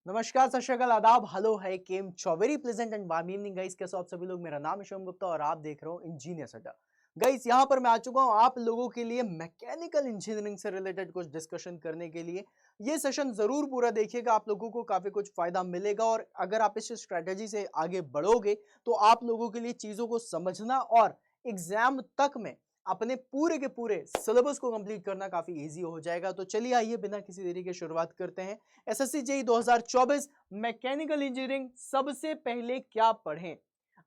नमस्कार, सत श्री अकाल, आदाब, हेलो है केम चो very pleasant and warm evening guys. कैसे हो आप सभी लोग। मेरा नाम है शिवम गुप्ता और आप देख रहे हो इंजीनियर्स अड्डा। गाइस यहाँ पर मैं आ चुका हूँ आप लोगों के लिए मैकेनिकल इंजीनियरिंग से रिलेटेड कुछ डिस्कशन करने के लिए। ये सेशन जरूर पूरा देखिएगा, आप लोगों को काफी कुछ फायदा मिलेगा और अगर आप इस स्ट्रेटेजी से आगे बढ़ोगे तो आप लोगों के लिए चीजों को समझना और एग्जाम तक में अपने पूरे के पूरे सिलेबस को कंप्लीट करना काफी इजी हो जाएगा। तो चलिए आइए बिना किसी देरी के शुरुआत करते हैं। एसएससी जेईई 2024 मैकेनिकल इंजीनियरिंग सबसे पहले क्या पढ़ें।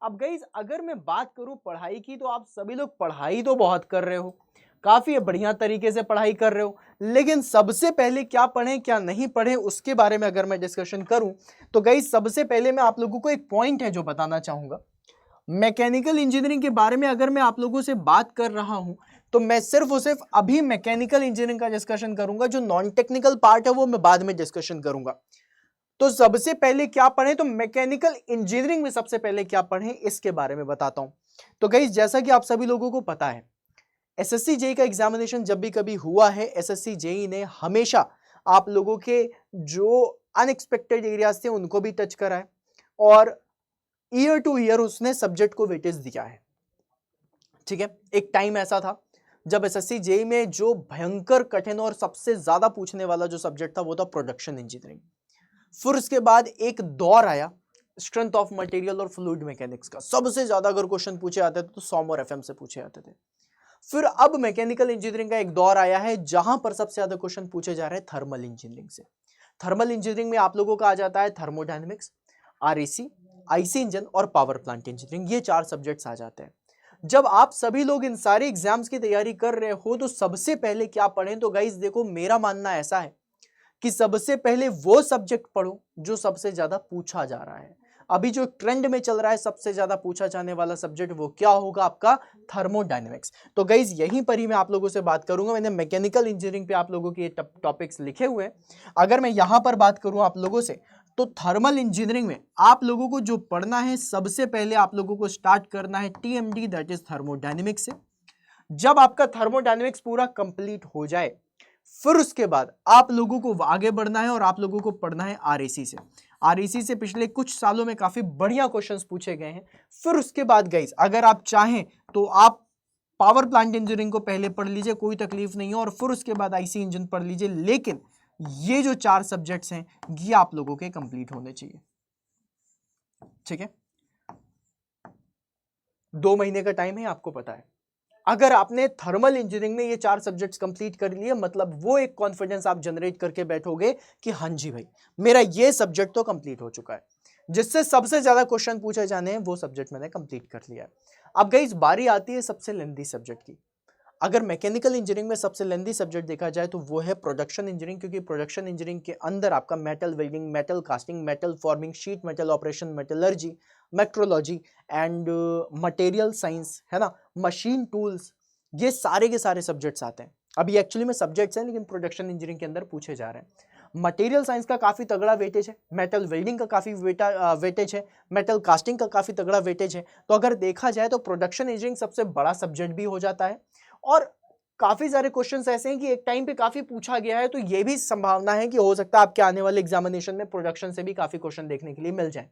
अब गाइस अगर मैं बात करूं पढ़ाई की तो आप सभी लोग पढ़ाई तो बहुत कर रहे हो, काफी बढ़िया तरीके से पढ़ाई कर रहे हो, लेकिन सबसे पहले क्या पढ़ें क्या नहीं पढ़ें उसके बारे में अगर मैं डिस्कशन करूं तो गाइस सबसे पहले मैं आप लोगों को एक पॉइंट है जो बताना चाहूंगा। मैकेनिकल इंजीनियरिंग के बारे में अगर मैं आप लोगों से बात कर रहा हूं तो मैं सिर्फ और सिर्फ अभी मैकेनिकल इंजीनियरिंग का डिस्कशन करूंगा, जो नॉन टेक्निकल पार्ट है वो मैं बाद में डिस्कशन करूंगा। तो सबसे पहले क्या पढ़ें, तो मैकेनिकल इंजीनियरिंग में सबसे पहले क्या पढ़ें इसके बारे में बताता हूं। तो गाइस जैसा कि आप सभी लोगों को पता है, एसएससी जेईई का एग्जामिनेशन जब भी कभी हुआ है, एसएससी जेईई ने हमेशा आप लोगों के जो अनएक्सपेक्टेड एरियाज थे उनको भी टच करा है और ईयर टू ईयर उसने सब्जेक्ट को वेटेज दिया है। ठीक है, एक टाइम ऐसा था जब एसएससी जेईई में जो भयंकर कठिन और सबसे ज्यादा पूछने वाला जो सब्जेक्ट था वो था प्रोडक्शन इंजीनियरिंग। फिर उसके बाद एक दौर आया स्ट्रेंथ ऑफ मटेरियल और फ्लूइड मैकेनिक्स का, सबसे ज्यादा अगर क्वेश्चन पूछे आते थे तो सॉम और एफएम से पूछे आते थे। फिर अब मैकेनिकल इंजीनियरिंग का एक दौर आया है जहां पर सबसे ज्यादा क्वेश्चन पूछे जा रहे हैं थर्मल इंजीनियरिंग से। थर्मल इंजीनियरिंग में आप लोगों का आ जाता है थर्मोडायनेमिक्स, आरएसी, आईसी इंजन और पावर प्लांट इंजीनियरिंग, ये चार सब्जेक्ट्स आ जाते हैं। जब आप सभी लोग इन सारे एग्जाम्स की तैयारी कर रहे हो तो सबसे पहले क्या पढ़ें, तो गाइस देखो मेरा मानना ऐसा है कि सबसे पहले वो सब्जेक्ट पढ़ो जो सबसे ज्यादा पूछा जा रहा है। अभी जो ट्रेंड में चल रहा है सबसे ज्यादा पूछा जाने वाला सब्जेक्ट वो क्या होगा, आपका थर्मोडायनेमिक्स। तो गाइस यहीं पर ही मैं आप लोगों से बात करूंगा। मैंने मैकेनिकल इंजीनियरिंग पे आप लोगों के टॉपिक्स लिखे हुए हैं। अगर मैं यहां पर बात करूं आप लोगों से तो थर्मल इंजीनियरिंग में आप लोगों को जो पढ़ना है सबसे पहले आप लोगों को स्टार्ट करना है टीएमडी, दैट इज थर्मोडायनेमिक्स से। जब आपका थर्मोडायनेमिक्स पूरा कंप्लीट हो जाए फिर उसके बाद आप लोगों को आगे बढ़ना है और आप लोगों को पढ़ना है आरएसी से। आरएसी से पिछले कुछ सालों में काफी बढ़िया क्वेश्चंस पूछे गए हैं। फिर उसके बाद गाइस अगर आप चाहें तो आप पावर प्लांट इंजीनियरिंग को पहले पढ़ लीजिए, कोई तकलीफ नहीं है, और फिर उसके बाद आईसी इंजन पढ़ लीजिए। लेकिन ये जो चार सब्जेक्ट्स हैं ये आप लोगों के कंप्लीट होने चाहिए। ठीक है, 2 महीने का टाइम है, आपको पता है। अगर आपने थर्मल इंजीनियरिंग में ये चार सब्जेक्ट्स कंप्लीट कर लिए मतलब वो एक कॉन्फिडेंस आप जनरेट करके बैठोगे कि हाँ जी भाई मेरा ये सब्जेक्ट तो कंप्लीट हो चुका है, जिससे सबसे ज्यादा क्वेश्चन पूछे जाने हैं वो सब्जेक्ट मैंने कंप्लीट कर लिया है। अब गाइस बारी आती है सबसे लेंथी सब्जेक्ट की। अगर मैकेनिकल इंजीनियरिंग में सबसे लेंथी सब्जेक्ट देखा जाए तो वो है प्रोडक्शन इंजीनियरिंग, क्योंकि प्रोडक्शन इंजीनियरिंग के अंदर आपका metal welding, metal casting, metal forming, sheet metal operation, metallurgy, metrology and material science, है ना, मशीन टूल्स, ये सारे के सारे सब्जेक्ट्स आते हैं। अभी एक्चुअली में सब्जेक्ट्स हैं लेकिन प्रोडक्शन इंजीनियरिंग के अंदर पूछे जा रहे हैं। मटेरियल साइंस का काफी तगड़ा वेटेज है, मेटल वेल्डिंग का काफी वेटेज है, मेटल कास्टिंग का काफी तगड़ा वेटेज है। तो अगर देखा जाए तो प्रोडक्शन इंजीनियरिंग सबसे बड़ा सब्जेक्ट भी हो जाता है और काफी सारे क्वेश्चंस ऐसे हैं कि एक टाइम पे काफी पूछा गया है। तो ये भी संभावना है कि हो सकता है आपके आने वाले एग्जामिनेशन में प्रोडक्शन से भी काफी क्वेश्चन देखने के लिए मिल जाए,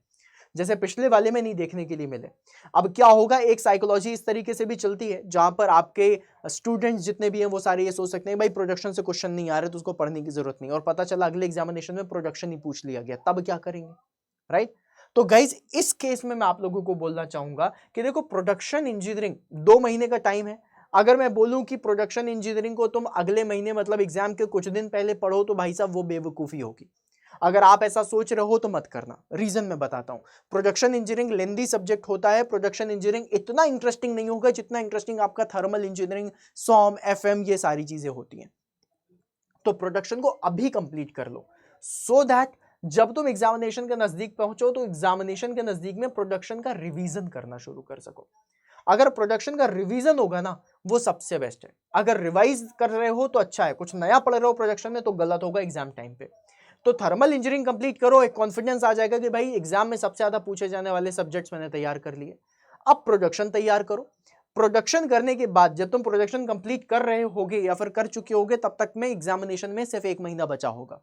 जैसे पिछले वाले में नहीं देखने के लिए मिले। अब क्या होगा, एक साइकोलॉजी इस तरीके से भी चलती है जहां पर आपके स्टूडेंट्स जितने भी हैं वो सारे ये सोच सकते हैं भाई प्रोडक्शन से क्वेश्चन नहीं आ रहे तो उसको पढ़ने की जरूरत नहीं, और पता चला अगले एग्जामिनेशन में प्रोडक्शन ही पूछ लिया गया, तब क्या करेंगे, राइट। तो गाइज इस केस में मैं आप लोगों को बोलना चाहूंगा कि देखो प्रोडक्शन इंजीनियरिंग 2 महीने का टाइम है। अगर मैं बोलूं कि प्रोडक्शन इंजीनियरिंग को तुम अगले महीने मतलब एग्जाम के कुछ दिन पहले पढ़ो तो भाई साहब वो बेवकूफी होगी। अगर आप ऐसा सोच रहे हो तो मत करना, रीजन मैं बताता हूं। प्रोडक्शन इंजीनियरिंग लेंदी सब्जेक्ट होता है, प्रोडक्शन इंजीनियरिंग इतना इंटरेस्टिंग नहीं होगा जितना इंटरेस्टिंग आपका थर्मल इंजीनियरिंग, सॉम, एफएम, ये सारी चीजें होती हैं। तो प्रोडक्शन को अभी कंप्लीट कर लो सो दैट जब तुम एग्जामिनेशन के नजदीक पहुंचो तो एग्जामिनेशन के नजदीक में प्रोडक्शन का रिवीजन करना शुरू कर सको। अगर प्रोडक्शन का रिवीजन होगा ना वो सबसे बेस्ट है। अगर रिवाइज कर रहे हो तो अच्छा है, कुछ नया पढ़ रहे हो प्रोडक्शन में तो गलत होगा एग्जाम टाइम पे। तो थर्मल इंजीनियरिंग कंप्लीट करो, एक कॉन्फिडेंस आ जाएगा कि भाई एग्जाम में सबसे ज्यादा पूछे जाने वाले सब्जेक्ट्स मैंने तैयार कर लिए। अब प्रोडक्शन तैयार करो। प्रोडक्शन करने के बाद जब तुम प्रोडक्शन कंप्लीट कर रहे होगे या फिर कर चुके होगे तब तक में एग्जामिनेशन में सिर्फ 1 महीना बचा होगा।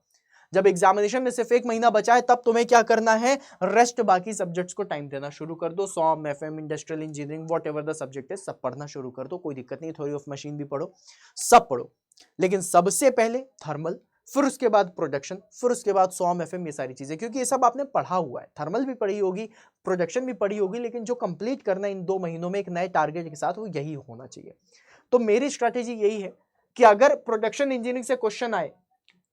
जब एग्जामिनेशन में सिर्फ 1 महीना बचा है तब तुम्हें क्या करना है, रेस्ट बाकी सब्जेक्ट्स को टाइम देना शुरू कर दो। SOM, FM, industrial engineering, whatever the subject है, सब पढ़ना शुरू कर दो, कोई दिक्कत नहीं। थ्योरी ऑफ मशीन भी पढ़ो, सब पढ़ो, लेकिन सबसे पहले थर्मल, फिर उसके बाद प्रोडक्शन, फिर उसके बाद सॉम, एफएम, ये सारी चीजें, क्योंकि ये सब आपने पढ़ा हुआ है। थर्मल भी पढ़ी होगी, प्रोडक्शन भी पढ़ी होगी, लेकिन जो कंप्लीट करना है इन 2 महीनों में एक नए टारगेट के साथ, वो यही होना चाहिए। तो मेरी स्ट्रैटेजी यही है कि अगर प्रोडक्शन इंजीनियरिंग से क्वेश्चन आए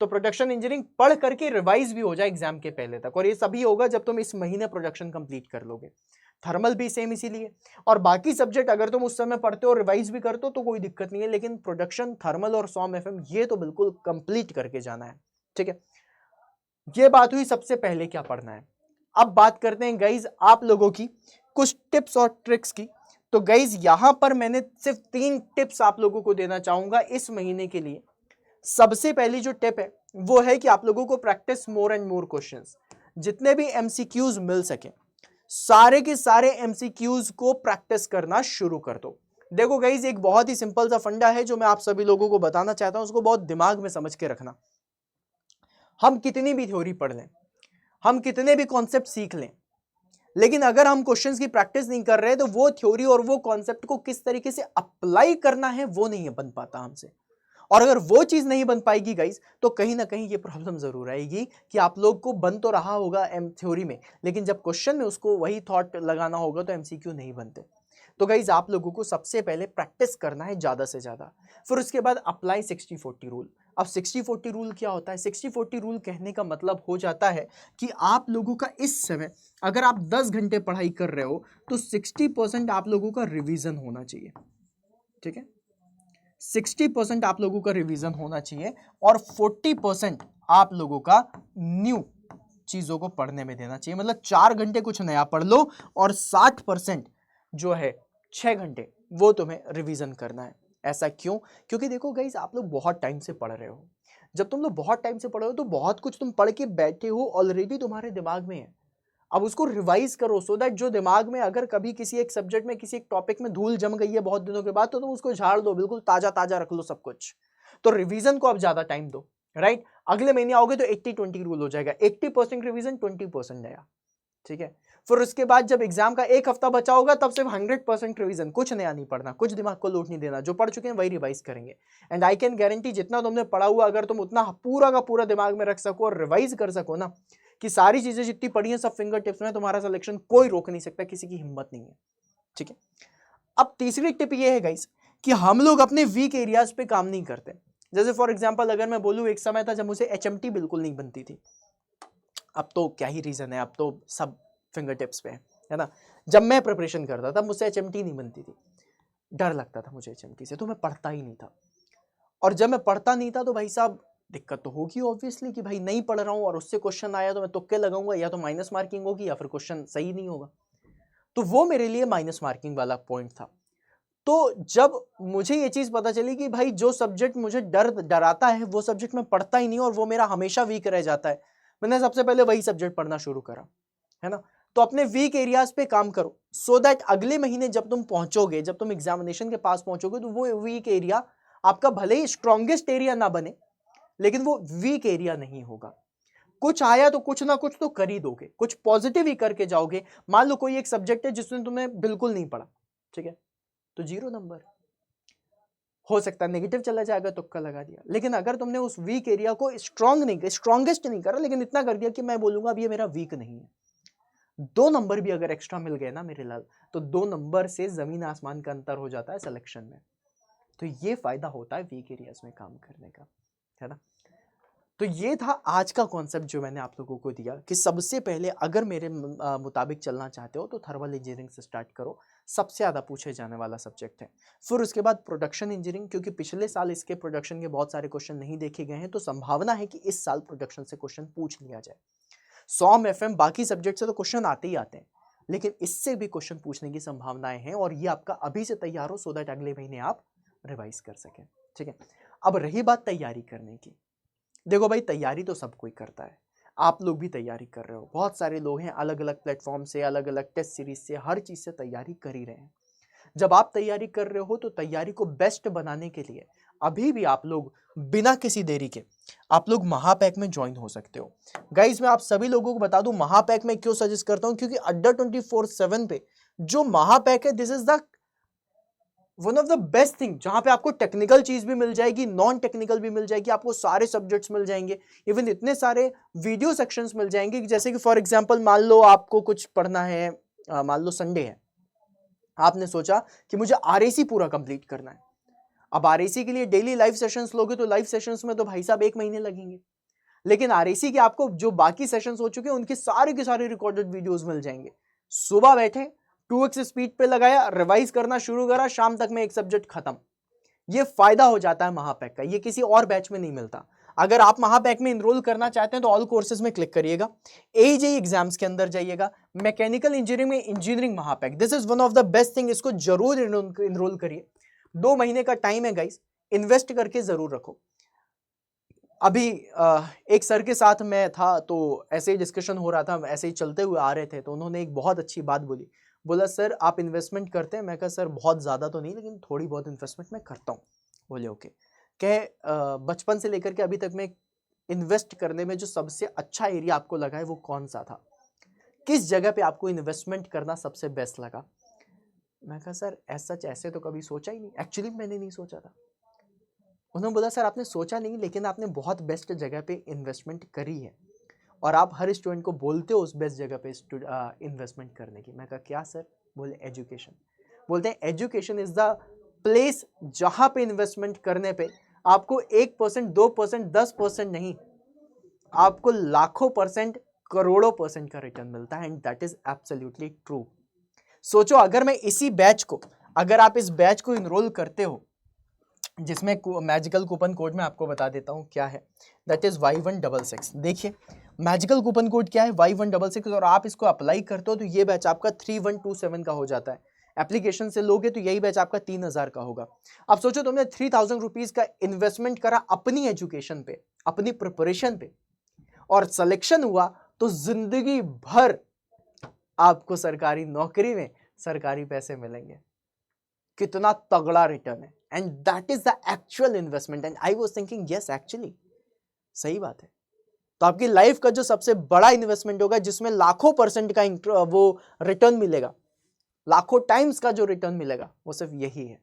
तो प्रोडक्शन इंजीनियरिंग पढ़ करके रिवाइज भी हो जाए एग्जाम के पहले तक, और ये सभी होगा जब तुम इस महीने प्रोडक्शन कंप्लीट कर लोगे। थर्मल भी सेम इसीलिए, और बाकी सब्जेक्ट अगर तुम उस समय पढ़ते हो और रिवाइज भी करते हो तो कोई दिक्कत नहीं है, लेकिन प्रोडक्शन, थर्मल और सॉम, एफएम ये तो बिल्कुल कंप्लीट करके जाना है, ठीक है। ये बात हुई सबसे पहले क्या पढ़ना है। अब बात करते हैं गाइज आप लोगों की कुछ टिप्स और ट्रिक्स की। तो गाइज यहां पर मैंने सिर्फ 3 टिप्स आप लोगों को देना चाहूंगा इस महीने के लिए। सबसे पहली जो टिप है वो है कि आप लोगों को practice more and more questions. जितने भी एमसीक्यूज मिल सके सारे के सारे एमसीक्यूज को प्रैक्टिस करना शुरू कर दो। देखो गाइज एक बहुत ही सिंपल सा फंडा है जो मैं आप सभी लोगों को बताना चाहता हूं, उसको बहुत दिमाग में समझ के रखना। हम कितनी भी थ्योरी पढ़ लें, हम कितने भी कॉन्सेप्ट सीख लें, लेकिन अगर हम क्वेश्चंस की प्रैक्टिस नहीं कर रहे तो वो थ्योरी और वो कॉन्सेप्ट को किस तरीके से अप्लाई करना है वो नहीं बन पाता हमसे। और अगर वो चीज नहीं बन पाएगी गाइस तो कहीं ना कहीं ये प्रॉब्लम जरूर आएगी कि आप लोग को बन तो रहा होगा एम थ्योरी में, लेकिन जब क्वेश्चन में उसको वही थॉट लगाना होगा तो एमसीक्यू नहीं बनते। तो गाइज आप लोगों को सबसे पहले प्रैक्टिस करना है ज्यादा से ज्यादा, फिर उसके बाद अप्लाई 60-40 रूल। अब 60-40 रूल क्या होता है? 60-40 रूल कहने का मतलब हो जाता है कि आप लोगों का इस समय अगर आप 10 घंटे पढ़ाई कर रहे हो तो 60% आप लोगों का रिवीजन होना चाहिए, ठीक है। 60% आप लोगों का रिवीजन होना चाहिए और 40% आप लोगों का न्यू चीजों को पढ़ने में देना चाहिए। मतलब 4 घंटे कुछ नया पढ़ लो और 60% जो है 6 घंटे वो तुम्हें रिवीजन करना है। ऐसा क्यों? क्योंकि देखो गाइस आप लोग बहुत टाइम से पढ़ रहे हो। जब तुम लोग बहुत टाइम से पढ़ रहे हो तो बहुत कुछ तुम पढ़ के बैठे हो, ऑलरेडी तुम्हारे दिमाग में है। अब उसको रिवाइज करो सो दैट जो दिमाग में अगर कभी किसी एक सब्जेक्ट में किसी एक टॉपिक में धूल जम गई है बहुत दिनों के बाद तो तुम उसको झाड़ दो, बिल्कुल ताजा ताजा रख लो सब कुछ। तो रिवीजन को अब ज्यादा टाइम दो, राइट। अगले महीने आओगे तो 80-20 रूल हो जाएगा, 80% रिवीजन, 20% नया, ठीक है। फिर उसके बाद जब एग्जाम का 1 हफ्ता बचा होगा तब सिर्फ 100% रिवीजन, कुछ नया नहीं पढ़ना, कुछ दिमाग को लोड नहीं देना, जो पढ़ चुके हैं वही रिवाइज करेंगे। एंड आई कैन गारंटी जितना तुमने पढ़ा हुआ अगर तुम उतना पूरा का पूरा दिमाग में रख सको और रिवाइज कर सको ना कि सारी चीजें जितनी पढ़ी हैं सब फिंगर टिप्स में, तुम्हारा सिलेक्शन कोई रोक नहीं सकता, किसी की हिम्मत नहीं है, ठीक है। अब तीसरी टिप ये है गाइस कि हम लोग अपने वीक एरियाज पे काम नहीं करते। जैसे फॉर एग्जांपल अगर मैं बोलूं एक समय था जब मुझे एचएमटी बिल्कुल नहीं बनती थी, अब तो क्या ही रीजन है, अब तो सब फिंगर टिप्स पे है ना। जब मैं प्रिपरेशन करता था मुझसे एचएमटी नहीं बनती थी, डर लगता था मुझे एचएमटी से, तो मैं पढ़ता ही नहीं था। और जब मैं पढ़ता नहीं था तो भाई साहब दिक्कत तो होगी ऑब्वियसली कि भाई नहीं पढ़ रहा हूं और उससे क्वेश्चन आया तो मैं तुक्के लगाऊंगा, या तो माइनस मार्किंग होगी या फिर क्वेश्चन सही नहीं होगा। तो वो मेरे लिए माइनस मार्किंग वाला पॉइंट था। तो जब मुझे ये चीज पता चली कि भाई जो सब्जेक्ट मुझे डराता है वो सब्जेक्ट मैं पढ़ता ही नहीं और वो मेरा हमेशा वीक रह जाता है, मैंने सबसे पहले वही सब्जेक्ट पढ़ना शुरू करा, है ना। तो अपने वीक एरियाज पे काम करो सो दैट अगले महीने जब तुम पहुंचोगे, जब तुम एग्जामिनेशन के पास पहुंचोगे तो वो वीक एरिया आपका भले ही स्ट्रॉन्गेस्ट एरिया ना बने लेकिन वो वीक एरिया नहीं होगा। कुछ आया तो कुछ ना कुछ तो कर ही दोगे, कुछ पॉजिटिव ही करके जाओगे। मान लो कोई एक सब्जेक्ट है जिसमें तुमने बिल्कुल नहीं पढ़ा, ठीक है, तो 0 नंबर, हो सकता है नेगेटिव चला जाएगा, तुक्का लगा दिया। लेकिन अगर तुमने उस वीक एरिया को स्ट्रॉन्गेस्ट नहीं करा लेकिन इतना कर दिया कि मैं बोलूंगा अब ये मेरा वीक नहीं है, 2 नंबर भी अगर एक्स्ट्रा मिल गए ना मेरे लाल, तो 2 नंबर से जमीन आसमान का अंतर हो जाता है सिलेक्शन में। तो ये फायदा होता है वीक एरियाज में काम करने का, है ना। तो ये था आज का कॉन्सेप्ट जो मैंने आप लोगों को दिया कि सबसे पहले अगर मेरे मुताबिक चलना चाहते हो तो थर्मल इंजीनियरिंग से स्टार्ट करो, सबसे ज़्यादा पूछे जाने वाला सब्जेक्ट है। फिर उसके बाद प्रोडक्शन इंजीनियरिंग, क्योंकि पिछले साल इसके प्रोडक्शन के बहुत सारे क्वेश्चन नहीं देखे गए हैं तो संभावना है कि इस साल प्रोडक्शन से क्वेश्चन पूछ लिया जाए। सॉम, एफएम, बाकी सब्जेक्ट से तो क्वेश्चन आते ही आते हैं लेकिन इससे भी क्वेश्चन पूछने की संभावनाएं हैं और ये आपका अभी से तैयार हो सो दैट अगले महीने आप रिवाइज कर सकें, ठीक है। अब रही बात तैयारी करने की, देखो भाई तैयारी तो सब कोई करता है, आप लोग भी तैयारी कर रहे हो, बहुत सारे लोग हैं अलग अलग प्लेटफॉर्म से, अलग अलग टेस्ट सीरीज से, हर चीज से तैयारी कर ही रहे हैं। जब आप तैयारी कर रहे हो तो तैयारी को बेस्ट बनाने के लिए अभी भी आप लोग बिना किसी देरी के आप लोग महापैक में ज्वाइन हो सकते हो। गाइज मैं आप सभी लोगों को बता दूं महापैक में क्यों सजेस्ट करता हूं, क्योंकि अड्डा 24/7 पे जो महापैक है this is the one of the best thing, जहां पे आपको टेक्निकल चीज भी मिल जाएगी, नॉन टेक्निकल भी मिल जाएगी, आपको सारे सब्जेक्ट्स मिल जाएंगे, इवन इतने सारे वीडियो सेक्शंस मिल जाएंगे कि जैसे कि फॉर एग्जांपल मान लो आपको कुछ पढ़ना है, मान लो संडे है, आपने सोचा कि मुझे आरएसी पूरा कंप्लीट करना है। अब आरएसी के लिए डेली लाइव सेशंस लोगे तो लाइव सेशंस में तो भाई साहब 1 महीने लगेंगे, लेकिन आरएसी के आपको जो बाकी सेशंस हो चुके हैं उनके सारे के सारे रिकॉर्डेड वीडियोस मिल जाएंगे। सुबह बैठे 2x स्पीड पे लगाया, रिवाइज करना शुरू करा, शाम तक में एक सब्जेक्ट खत्म। ये फायदा हो जाता है महापैक का, ये किसी और बैच में नहीं मिलता। अगर आप महापैक में इनरोल करना चाहते हैं तो ऑल कोर्सेज में क्लिक करिएगा, एजेई एग्जाम्स के अंदर जाइएगा, मैकेनिकल इंजीनियरिंग में इंजीनियरिंग महापैक, this is one of the best thing, इसको जरूर इनरोल करिए। 2 महीने का टाइम है गाइस, इन्वेस्ट करके जरूर रखो। अभी एक सर के साथ मैं था तो ऐसे ही डिस्कशन हो रहा था, ऐसे ही चलते हुए आ रहे थे, तो उन्होंने एक बहुत अच्छी बात बोली, बोला सर आप इन्वेस्टमेंट करते हैं? मैं कहा सर बहुत ज़्यादा तो नहीं लेकिन थोड़ी बहुत इन्वेस्टमेंट मैं करता हूँ। बोले ओके। कहे बचपन से लेकर के अभी तक में इन्वेस्ट करने में जो सबसे अच्छा एरिया आपको लगा है वो कौन सा था, किस जगह पे आपको इन्वेस्टमेंट करना सबसे बेस्ट लगा? मैं कहा सर ऐसे तो कभी सोचा ही नहीं, एक्चुअली मैंने नहीं सोचा था। उन्होंने बोला सर आपने सोचा नहीं लेकिन आपने बहुत बेस्ट जगह पे इन्वेस्टमेंट करी है और आप हर स्टूडेंट को बोलते हो उस बेस्ट जगह पे इन्वेस्टमेंट करने की। मैं कहा क्या सर? बोले एजुकेशन। बोलते हैं एजुकेशन इज द प्लेस जहां पे इन्वेस्टमेंट करने पे आपको 1%, 2%, 10% नहीं, आपको लाखों %, करोड़ों % का रिटर्न मिलता है, and that is absolutely true. सोचो अगर मैं इसी बैच को, अगर आप इस बैच को इनरोल करते हो, जिसमें मैजिकल कूपन कोड में आपको बता देता हूं क्या है, दैट इज Y166। देखिए मैजिकल कूपन कोड क्या है, Y166, और आप इसको अप्लाई करते हो तो ये बैच आपका 3127 का हो जाता है। एप्लीकेशन से लोगे तो यही बैच आपका 3000 का होगा। अब सोचो तुमने 3000 रुपीज का इन्वेस्टमेंट करा अपनी एजुकेशन पे, अपनी प्रिपरेशन पे, और सिलेक्शन हुआ तो जिंदगी भर आपको सरकारी नौकरी में सरकारी पैसे मिलेंगे। कितना तगड़ा रिटर्न है, and that is the actual investment. And I was thinking yes actually सही बात है। तो आपकी लाइफ का जो सबसे बड़ा इन्वेस्टमेंट होगा जिसमें लाखों % का वो रिटर्न मिलेगा, लाखों टाइम्स का जो रिटर्न मिलेगा, वो सिर्फ यही है,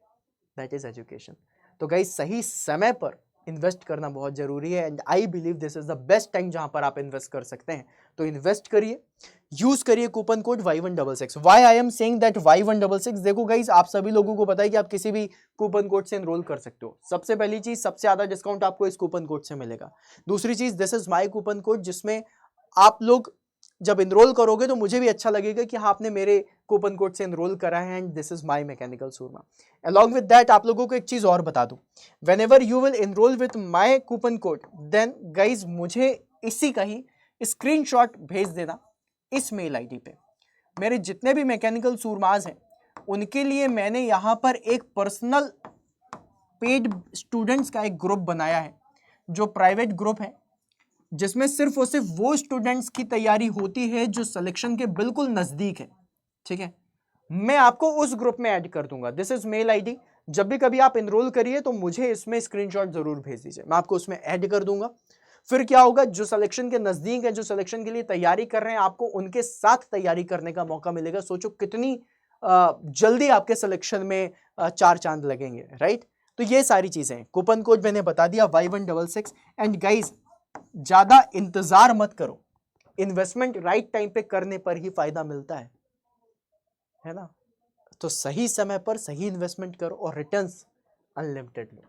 दैट इज एजुकेशन। तो गाइस सही समय पर इन्वेस्ट करना बहुत जरूरी है, and I believe this is the best time जहां पर आप इन्वेस्ट कर सकते हैं। तो इन्वेस्ट करिए, यूज करिए coupon code Y166। Why I am saying that Y166? देखो गाइस आप सभी लोगों को पता है कि आप किसी भी कूपन कोड से एनरोल कर सकते हो। सबसे पहली चीज, सबसे ज्यादा डिस्काउंट आपको इस कूपन कोड से मिलेगा। दूसरी चीज, this is my coupon code, जिसमें आप लोग जब इनरोल करोगे तो मुझे भी अच्छा लगेगा कि हाँ आपने मेरे कूपन कोड से इनरोल करा है, and this is my mechanical सूरमा। अलॉन्ग विद दैट आप लोगों को एक चीज और बता दूं, whenever you will enroll with my coupon code, then guys मुझे इसी का ही स्क्रीनशॉट भेज देना इस मेल आईडी पे। मेरे जितने भी मैकेनिकल सूरमाज हैं उनके लिए मैंने यहाँ पर एक पर्सनल पेड स्टूडेंट्स का एक ग्रुप बनाया है, जो प्राइवेट ग्रुप है, जिसमें सिर्फ और सिर्फ वो स्टूडेंट्स की तैयारी होती है जो सिलेक्शन के बिल्कुल नजदीक है। ठीक है, मैं आपको उस ग्रुप में ऐड कर दूंगा। This is male ID. जब भी कभी आप एनरोल करिए तो मुझे इसमें स्क्रीनशॉट जरूर भेज दीजिए, मैं आपको उसमें ऐड कर दूंगा। फिर क्या होगा, जो सिलेक्शन के नजदीक है, जो सिलेक्शन के लिए तैयारी कर रहे हैं, आपको उनके साथ तैयारी करने का मौका मिलेगा। सोचो कितनी जल्दी आपके सिलेक्शन में 4 चांद लगेंगे, राइट? तो ये सारी चीजें, कूपन कोड मैंने बता दिया Y166। एंड गाइज ज्यादा इंतजार मत करो, इन्वेस्टमेंट राइट टाइम पे करने पर ही फायदा मिलता है ना? तो सही समय पर सही इन्वेस्टमेंट करो और returns unlimited low.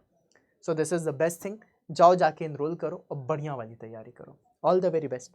So this is the best thing. जाओ जाके एनरोल करो और बढ़िया वाली तैयारी करो। All the very best.